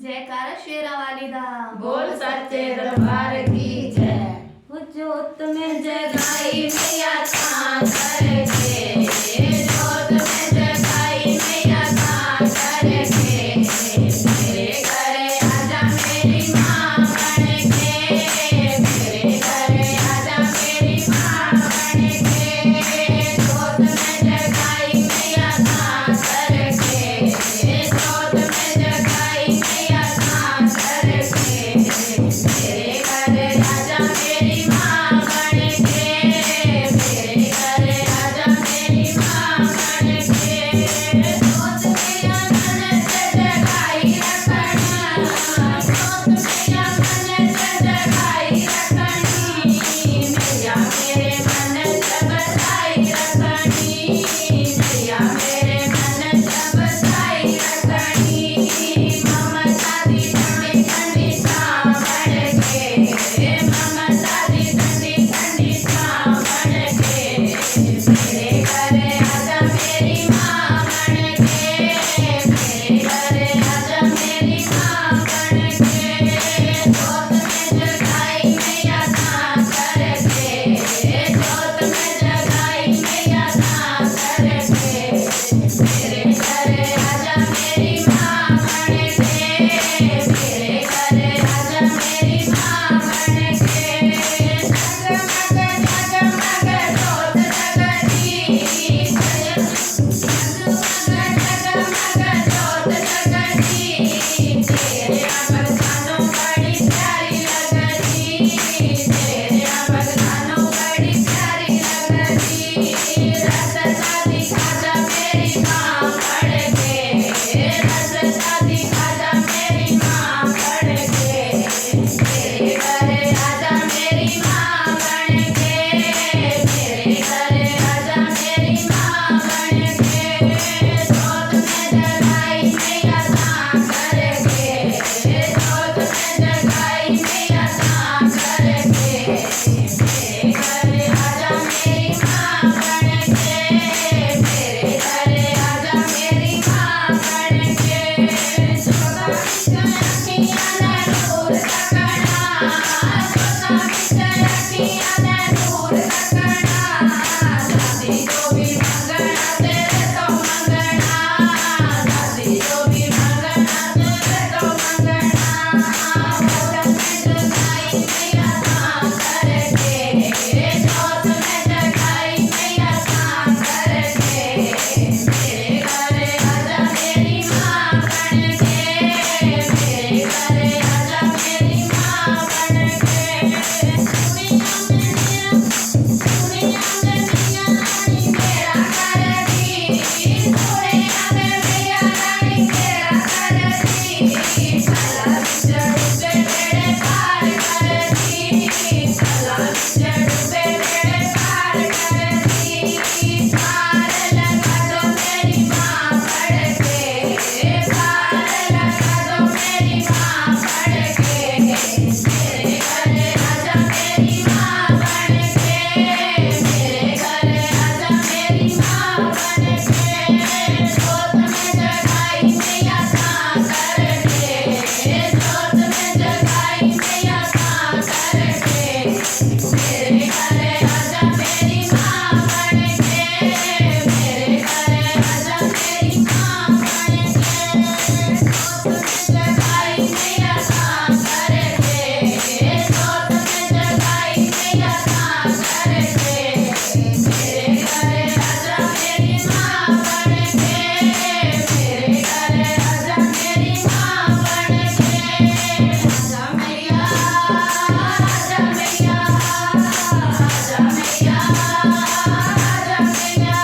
जयकारा शेरा वाली दा बोल सच्चे दरबार की जय। वो जोत में जगाई मैया था करके, जोत में जगाई मैया था करके, मेरे घरे आजा मेरी माँ बन के, मेरे घरे आजा मेरी माँ बन के, जोत में जगाई मैया था करके, जोत में जगाई मैया था करके, मेरे घरे आजा मेरी माँ बन के, मेरे घरे आजा मेरी माँ बन के, जोत मैया मन से जगाई रखना, जोत मैया मन से जगाई रखनी, मैया मेरे मन से बसाई रखनी, मैया मेरे मन से बसाई रखनी, ममता दी ठंडी ठंडी छाँव बन के, ममता दी ठंडी ठंडी छाँव बन के, मेरे घरे आजा मेरी माँ बन के, मेरे घरे आजा मेरी माँ बन के, जोत में जगाई मैया था करके, जोत में जगाई मैया था करके, मेरे घरे आजा मेरी माँ बन के, मेरे घरे आजा मेरी माँ बन के, जगमग जगमग जोत जगती, जगमग जगमग जोत जगती, तेरे अमरखानों बड़ी प्यारी लगती, तेरे अमरखानों बड़ी प्यारी लगती, रसता दिखा जा मेरी माँ बन के, रसता दिखा जा मेरी माँ बन के, मेरे घरे आजा मेरी माँ बन के, मेरे घरे आजा मेरी माँ बन के, जोत में जगाई मैया था करके, जोत में जगाई मैया था करके, मेरे घरे आजा मेरी माँ बन के, मेरे घरे आजा मेरी माँ बन के, सोता बिच अखियाँ ने नूर तकना, सोता बिच अखियाँ ने नूर तकना, दादी जो भी मंगना तेरे तो मंगना, दादी जो भी मंगना तेरे तो मंगना, जोत में जगाई मैया था करके, जोत में जगाई मैया था करके, मेरे घरे आजा मेरी माँ बन के, मेरे घरे आजा मेरी माँ बन के, दुनिया में दुनिया में मैया रानी मेरा करती, दुनिया में मैया रानी मेरा करती, कला बिच डूबे बेड़े पार करती, कला बिच डूबे बेड़े पार करती, पार लगा दो मेरी माँ बन के, पार लगा दो मेरी माँ बन के, मेरे घरे आजा मेरी माँ बन के, मेरे घरे आजा मेरी माँ बन के, जोत में जगाई मैया था करके, जोत में जगाई मैया था करके, मेरे घरे आजा मेरी माँ बन के, मेरे घरे आजा मेरी माँ बन के, जोत में जगाई मैया था करके, जोत में जगाई मैया था करके, मेरे घरे आजा मेरी माँ बन के, मेरे घरे आजा मेरी माँ बन के, आजा मैया, आजा मैया, आजा मैया, आजा मैया,